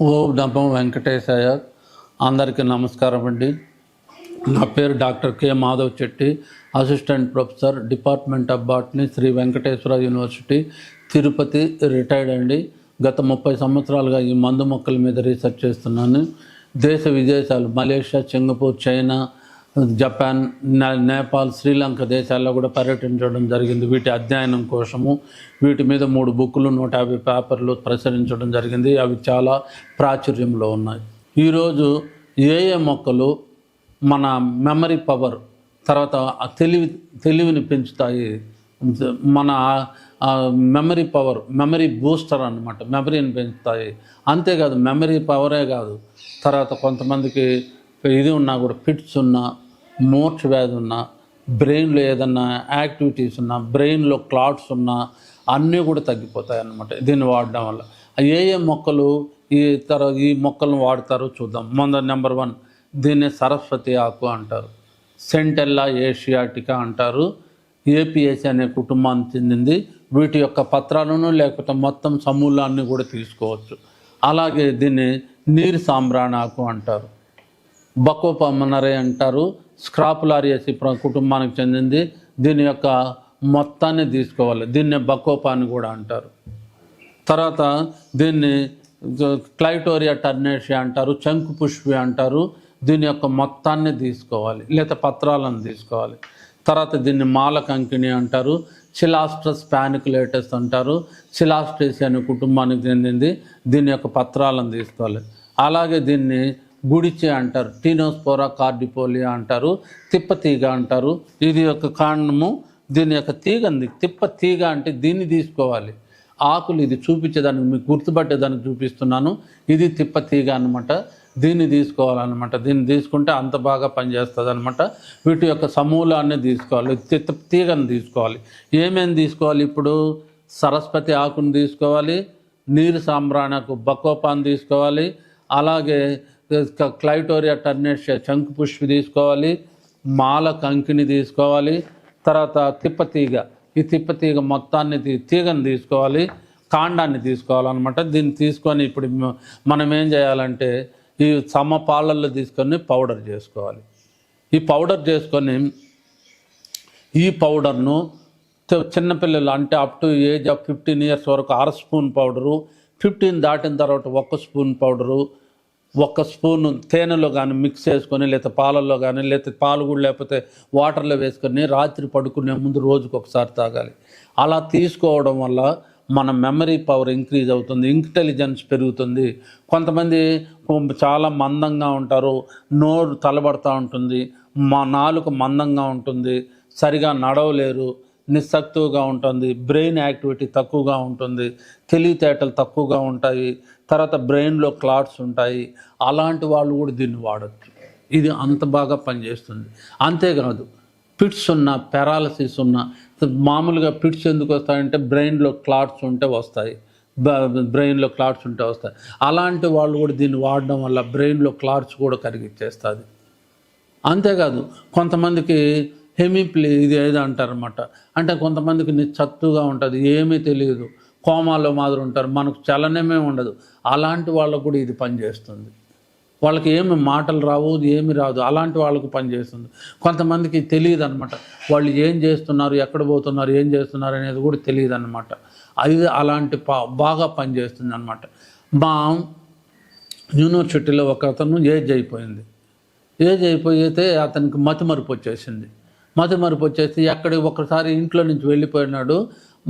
ఓం నమో వెంకటేశాయ. అందరికీ నమస్కారం అండి. నా పేరు doctor K Madhav Chetty, assistant professor, department of botany, Shri Venkateswara university, Tirupati, retired అండి. గత 30 సంవత్సరాలుగా ఈ మందు మొక్కల మీద రీసెర్చ్ చేస్తున్నాను. దేశ విదేశాలు Malaysia, Singapore, China, Japan, Nepal, Sri Lanka దేశాల్లో కూడా పర్యటించడం జరిగింది వీటి అధ్యయనం కోసము. వీటి మీద 3 బుక్కులు, 150 పేపర్లు ప్రచురించడం జరిగింది. అవి చాలా ప్రాచుర్యంలో ఉన్నాయి. ఈరోజు ఏ మొక్కలు మన మెమరీ పవర్, తర్వాత తెలివిని పెంచుతాయి, మన మెమరీ పవర్, మెమరీ బూస్టర్ అన్నమాట, మెమరీని పెంచుతాయి. అంతేకాదు, మెమరీ పవరే కాదు, తర్వాత కొంతమందికి ఇది ఉన్నా కూడా, ఫిట్స్ ఉన్నా, మూర్ఛ వ్యాధి ఉన్నా, బ్రెయిన్లో ఏదన్నా యాక్టివిటీస్ ఉన్నా, బ్రెయిన్లో క్లాట్స్ ఉన్నా అన్నీ కూడా తగ్గిపోతాయి అన్నమాట దీన్ని వాడడం వల్ల. ఏ మొక్కలు ఈ మొక్కలను వాడతారో చూద్దాం. నెంబర్ 1, దీన్ని సరస్వతి ఆకు అంటారు, సెంటెల్లా ఏషియాటికా అంటారు. ఏపిఎస్ అనే కుటుంబానికి చెందింది. వీటి యొక్క పత్రాలను లేకపోతే మొత్తం సమూలాన్ని కూడా తీసుకోవచ్చు. అలాగే దీన్ని నీరు సాంబ్రాణాకు అంటారు, బకోపమనరే అంటారు. స్క్రాపులారియేసి కుటుంబానికి చెందింది. దీని యొక్క మొత్తాన్ని తీసుకోవాలి. దీన్ని బకోపా అని కూడా అంటారు. తర్వాత దీన్ని క్లైటోరియా టర్నేషియా అంటారు, చంకు పుష్పి అంటారు. దీని యొక్క మొత్తాన్ని తీసుకోవాలి, లేదా పత్రాలను తీసుకోవాలి. తర్వాత దీన్ని మాలకంకిణి అంటారు, చిలాస్ట్రస్ పానికులేటస్ అంటారు. చిలాస్ట్రేసి అనే కుటుంబానికి చెందింది. దీని యొక్క పత్రాలను తీసుకోవాలి. అలాగే దీన్ని గుడిచె అంటారు, టీనోస్పోరా కార్డిపోలియా అంటారు, తిప్పతీగ అంటారు. ఇది యొక్క కాండము, దీని యొక్క తీగంది. తిప్ప తీగ అంటే దీన్ని తీసుకోవాలి. ఆకులు ఇది చూపించేదానికి, మీకు గుర్తుపట్టేదానికి చూపిస్తున్నాను. ఇది తిప్ప తీగ అనమాట. దీన్ని తీసుకోవాలన్నమాట. దీన్ని తీసుకుంటే అంత బాగా పనిచేస్తుంది అనమాట. వీటి యొక్క సమూలాన్ని తీసుకోవాలి, తీగను తీసుకోవాలి. ఏమేమి తీసుకోవాలి? ఇప్పుడు సరస్వతి ఆకును తీసుకోవాలి, నీరు సాంబ్రాణకు బకోపాన్ని తీసుకోవాలి, అలాగే క్లైటోరియా టర్నేషియా చంకు పుష్పి తీసుకోవాలి, మాల కంకిని తీసుకోవాలి, తర్వాత తిప్పతీగ, ఈ తిప్పతీగ మొత్తాన్ని తీగను తీసుకోవాలి, కాండాన్ని తీసుకోవాలన్నమాట. దీన్ని తీసుకొని ఇప్పుడు మనం ఏం చేయాలంటే ఈ సమపాలల్లో తీసుకొని పౌడర్ చేసుకోవాలి. ఈ పౌడర్ చేసుకొని ఈ పౌడర్ను చిన్నపిల్లలు అంటే up to age of 15 years వరకు 1/2 స్పూన్ పౌడరు, 15 దాటిన తర్వాత 1 స్పూన్ పౌడరు, 1 స్పూన్ తేనెలో కానీ మిక్స్ చేసుకొని, లేకపోతే పాలల్లో కానీ, లేకపోతే పాలు కూడా లేకపోతే వాటర్లో వేసుకొని రాత్రి పడుకునే ముందు రోజుకు ఒకసారి తాగాలి. అలా తీసుకోవడం వల్ల మన మెమరీ పవర్ ఇంక్రీజ్ అవుతుంది, ఇంటెలిజెన్స్ పెరుగుతుంది. కొంతమంది చాలా మందంగా ఉంటారు, నోరు తలబడుతూ ఉంటుంది, నాలుక మందంగా ఉంటుంది, సరిగా నడవలేరు, నిస్సత్తుగా ఉంటుంది, బ్రెయిన్ యాక్టివిటీ తక్కువగా ఉంటుంది, తెలివితేటలు తక్కువగా ఉంటాయి, తర్వాత బ్రెయిన్లో క్లాట్స్ ఉంటాయి. అలాంటి వాళ్ళు కూడా దీన్ని వాడచ్చు. ఇది అంత బాగా పనిచేస్తుంది. అంతేకాదు, ఫిట్స్ ఉన్న, పెరాలసిస్ ఉన్న, మామూలుగా ఫిట్స్ ఎందుకు వస్తాయంటే బ్రెయిన్లో క్లాట్స్ ఉంటే వస్తాయి, బ్రెయిన్లో క్లాట్స్ ఉంటే వస్తాయి. అలాంటి వాళ్ళు కూడా దీన్ని వాడడం వల్ల బ్రెయిన్లో క్లాట్స్ కూడా కరిగిచ్చేస్తుంది. అంతేకాదు, కొంతమందికి ఇది ఏదో అంటారనమాట, అంటే కొంతమందికి నిస్సత్తుగా ఉంటుంది, ఏమీ తెలియదు, కోమాలో మాదిరి ఉంటారు, మనకు చలనమే ఉండదు. అలాంటి వాళ్ళకు కూడా ఇది పనిచేస్తుంది. వాళ్ళకి ఏమి మాటలు రావు, ఏమి రాదు, అలాంటి వాళ్ళకు పనిచేస్తుంది. కొంతమందికి తెలియదు అనమాట, వాళ్ళు ఏం చేస్తున్నారు, ఎక్కడ పోతున్నారు, ఏం చేస్తున్నారు అనేది కూడా తెలియదు అనమాట. అది అలాంటి బాగా పనిచేస్తుంది అనమాట. మా యూనివర్సిటీలో ఒక అతను ఏజ్ అయిపోయితే అతనికి మతిమరుపు వచ్చేసింది. మతిమరుపు వచ్చేసి ఒకసారి ఇంట్లో నుంచి వెళ్ళిపోయినాడు.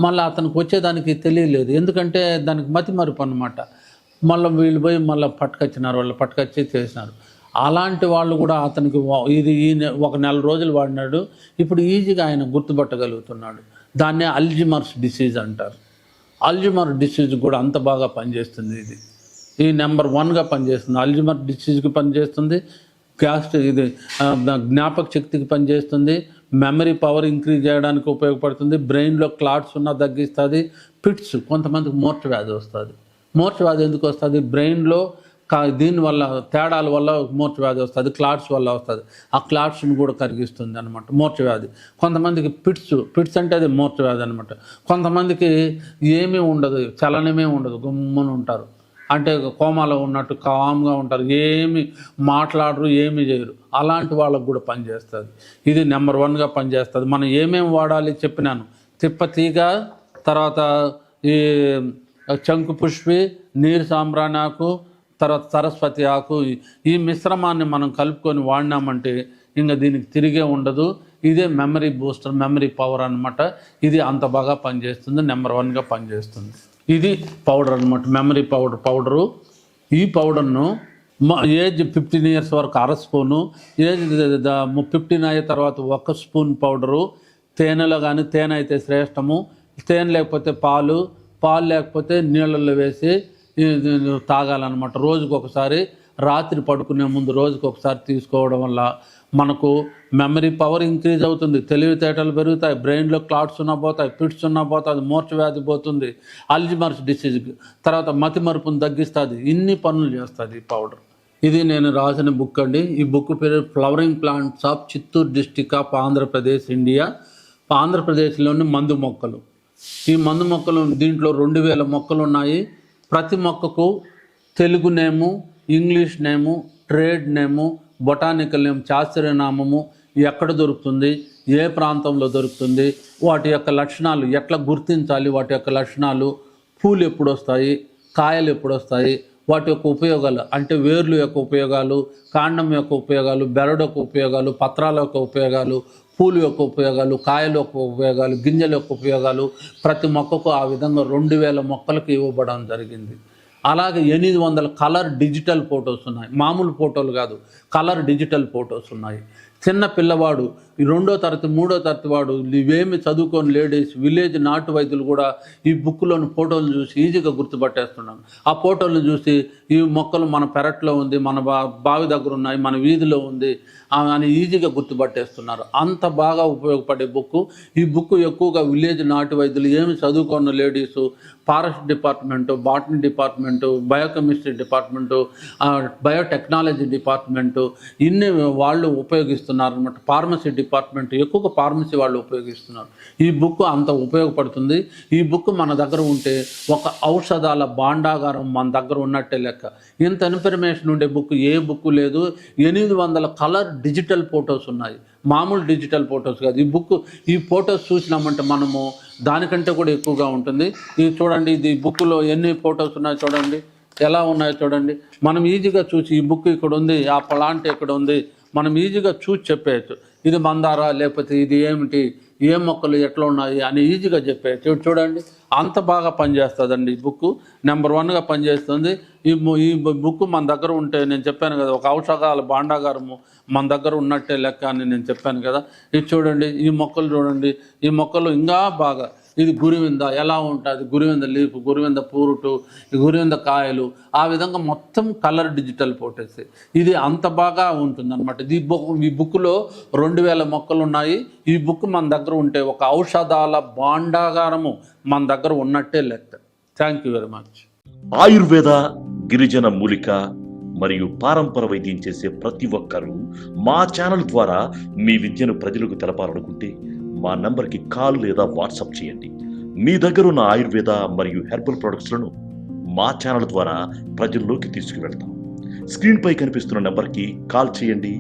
మళ్ళీ అతనికి వచ్చేదానికి తెలియలేదు, ఎందుకంటే దానికి మతిమరుపు అన్నమాట. మళ్ళీ వీళ్ళు పోయి మళ్ళీ వాళ్ళు పట్టుకొచ్చి చేసినారు. అలాంటి వాళ్ళు కూడా అతనికి ఒక నెల రోజులు వాడినాడు. ఇప్పుడు ఈజీగా ఆయన గుర్తుపట్టగలుగుతున్నాడు. దాన్నే అల్జిమర్స్ డిసీజ్ అంటారు. అల్జిమర్ డిసీజ్ కూడా అంత బాగా పనిచేస్తుంది. ఈ నెంబర్ 1గా పనిచేస్తుంది. అల్జిమర్ డిసీజ్కి పనిచేస్తుంది, జ్ఞాపక శక్తికి పనిచేస్తుంది, మెమరీ పవర్ ఇంక్రీజ్ చేయడానికి ఉపయోగపడుతుంది, బ్రెయిన్లో క్లాట్స్ ఉన్న తగ్గిస్తుంది. ఫిట్స్, కొంతమందికి మూర్ఛ వ్యాధి వస్తుంది. మూర్ఛ వ్యాధి ఎందుకు వస్తుంది? బ్రెయిన్లో దీనివల్ల తేడాల వల్ల మూర్ఛ వ్యాధి వస్తుంది, క్లాట్స్ వల్ల వస్తుంది. ఆ క్లాట్స్ని కూడా కరిగిస్తుంది అనమాట మూర్ఛ వ్యాధి. కొంతమందికి ఫిట్స్ అంటే అది మూర్ఛ వ్యాధి అనమాట. కొంతమందికి ఏమీ ఉండదు, చలనమే ఉండదు, గమ్మున ఉంటారు. అంటే కోమాలో ఉన్నట్టు కామ్గా ఉంటారు, ఏమి మాట్లాడరు, ఏమి చేయరు, అలాంటి వాళ్ళకు కూడా పనిచేస్తుంది. ఇది నెంబర్ 1గా పనిచేస్తుంది. మనం ఏమేమి వాడాలి చెప్పినాను. తిప్పతీగ, తర్వాత ఈ చంకు పుష్పి, నీరు సాంబ్రాణి ఆకు, తర్వాత సరస్వతి ఆకు, ఈ మిశ్రమాన్ని మనం కలుపుకొని వాడినామంటే ఇంకా దీనికి తిరిగే ఉండదు. ఇదే మెమరీ బూస్టర్, మెమరీ పవర్ అనమాట. ఇది అంత బాగా పనిచేస్తుంది, నెంబర్ 1గా పనిచేస్తుంది. ఇది పౌడర్ అనమాట, మెమరీ పౌడరు. ఈ పౌడర్ను ఏజ్ 15 years వరకు 1/2 స్పూను, ఏజ్ 15 అయిన తర్వాత 1 స్పూన్ పౌడరు. తేనెలో కానీ, తేనె అయితే శ్రేష్టము, తేనె లేకపోతే పాలు లేకపోతే నీళ్ళల్లో వేసి తాగాలన్నమాట. రోజుకు ఒకసారి, రాత్రి పడుకునే ముందు రోజుకు ఒకసారి తీసుకోవడం వల్ల మనకు మెమరీ పవర్ ఇంక్రీజ్ అవుతుంది, తెలివితేటలు పెరుగుతాయి, బ్రెయిన్లో క్లాట్స్ ఉన్నా పోతాయి, ఫిట్స్ ఉన్నా పోతుంది, మూర్ఛ వ్యాధి పోతుంది, అల్జిమర్స్ డిసీజ్, తర్వాత మతిమరుపును తగ్గిస్తుంది, ఇన్ని పనులు చేస్తుంది ఈ పౌడర్. ఇది నేను రాసిన బుక్ అండి. ఈ బుక్ పేరు flowering plants of Chittoor district of Andhra Pradesh, India. ఆంధ్రప్రదేశ్లోని మందు మొక్కలు. ఈ మందు మొక్కలు దీంట్లో 2000 మొక్కలు ఉన్నాయి. ప్రతి మొక్కకు తెలుగు నేము, ఇంగ్లీష్ నేము, ట్రేడ్ నేము, బొటానికల్ నేమ్, శాస్త్రీయ నామము, ఎక్కడ దొరుకుతుంది, ఏ ప్రాంతంలో దొరుకుతుంది, వాటి యొక్క లక్షణాలు ఎట్లా గుర్తించాలి, వాటి యొక్క లక్షణాలు, పూలు ఎప్పుడు వస్తాయి, కాయలు ఎప్పుడు వస్తాయి, వాటి యొక్క ఉపయోగాలు అంటే వేర్లు యొక్క ఉపయోగాలు, కాండం యొక్క ఉపయోగాలు, బెరడు యొక్క ఉపయోగాలు, పత్రాల యొక్క ఉపయోగాలు, పూలు యొక్క ఉపయోగాలు, కాయల యొక్క ఉపయోగాలు, గింజల యొక్క ఉపయోగాలు, ప్రతి మొక్కకు ఆ విధంగా 2000 మొక్కలకు ఇవ్వబడడం జరిగింది. అలాగే 800 కలర్ డిజిటల్ ఫొటోస్ ఉన్నాయి. మామూలు ఫోటోలు కాదు, కలర్ డిజిటల్ ఫొటోస్ ఉన్నాయి. చిన్న పిల్లవాడు, 2వ తరగతి 3వ తరగతి వాడు, ఇవేమి చదువుకొని లేడీస్, విలేజ్ నాటు వైద్యులు కూడా ఈ బుక్లోని ఫోటోలు చూసి ఈజీగా గుర్తుపట్టేస్తున్నాను. ఆ ఫోటోలను చూసి ఈ మొక్కలు మన పెరట్లో ఉంది, మన బావి దగ్గర ఉన్నాయి, మన వీధిలో ఉంది అని ఈజీగా గుర్తుపట్టేస్తున్నారు. అంత బాగా ఉపయోగపడే బుక్ ఈ బుక్. ఎక్కువగా విలేజ్ నాటు వైద్యులు, ఏమి చదువుకున్న ladies, forest department, botany department, biochemistry department, biotechnology department, ఇన్ని వాళ్ళు ఉపయోగిస్తున్నారు అన్నమాట. ఫార్మసీ డిపార్ట్మెంట్, ఎక్కువగా ఫార్మసీ వాళ్ళు ఉపయోగిస్తున్నారు. ఈ బుక్ అంత ఉపయోగపడుతుంది. ఈ బుక్ మన దగ్గర ఉంటే ఒక ఔషధాల భాండాగారం మన దగ్గర ఉన్నట్టే లెక్క. ఇంత ఇన్ఫర్మేషన్ ఉండే బుక్ ఏ బుక్ లేదు. 800 కలర్ డిజిటల్ ఫొటోస్ ఉన్నాయి, మామూలు డిజిటల్ ఫొటోస్ కాదు. ఈ ఫొటోస్ చూసినామంటే మనము దానికంటే కూడా ఎక్కువగా ఉంటుంది. ఇది చూడండి, ఇది బుక్లో ఎన్ని ఫొటోస్ ఉన్నాయో చూడండి, ఎలా ఉన్నాయో చూడండి. మనం ఈజీగా చూసి ఈ బుక్ ఇక్కడ ఉంది, ఆ ప్లాంట్ ఇక్కడ ఉంది, మనం ఈజీగా చూసి చెప్పేయచ్చు. ఇది మందారా, లేకపోతే ఇది ఏమిటి, ఏ మొక్కలు ఎట్లా ఉన్నాయి అని ఈజీగా చెప్పేయచ్చు. చూడండి, అంత బాగా పనిచేస్తుందండి ఈ బుక్. నెంబర్ 1గా పనిచేస్తుంది. ఈ బుక్ మన దగ్గర ఉంటే, నేను చెప్పాను కదా, ఒక ఔషధాల భాండాగారము మన దగ్గర ఉన్నట్టే లెక్క అని నేను చెప్పాను కదా. ఇది చూడండి, ఈ మొక్కలు చూడండి, ఈ మొక్కలు ఇంకా బాగా. ఇది గురివింద ఎలా ఉంటుంది, గురివింద లీఫ్, గురివింద పూరుటు, గురివింద కాయలు, ఆ విధంగా మొత్తం కలర్ డిజిటల్ ఫోటోస్. ఇది అంత బాగా ఉంటుందన్నమాట. ఈ బుక్లో 2000 మొక్కలు ఉన్నాయి. ఈ బుక్ మన దగ్గర ఉంటే ఒక ఔషధాల భాండాగారము మన దగ్గర ఉన్నట్టే లెక్క. Thank you very much. Ayurveda, గిరిజన మూలిక మరియు పారంపర వైద్యం చేసే ప్రతి ఒక్కరూ మా ఛానల్ ద్వారా మీ విద్యను ప్రజలకు తెలపాలనుకుంటే మా నంబర్కి కాల్ లేదా వాట్సాప్ చేయండి. మీ దగ్గర ఉన్న ఆయుర్వేద మరియు హెర్బల్ ప్రొడక్ట్స్లను మా ఛానల్ ద్వారా ప్రజల్లోకి తీసుకువెళ్తాం. స్క్రీన్పై కనిపిస్తున్న నెంబర్కి కాల్ చేయండి.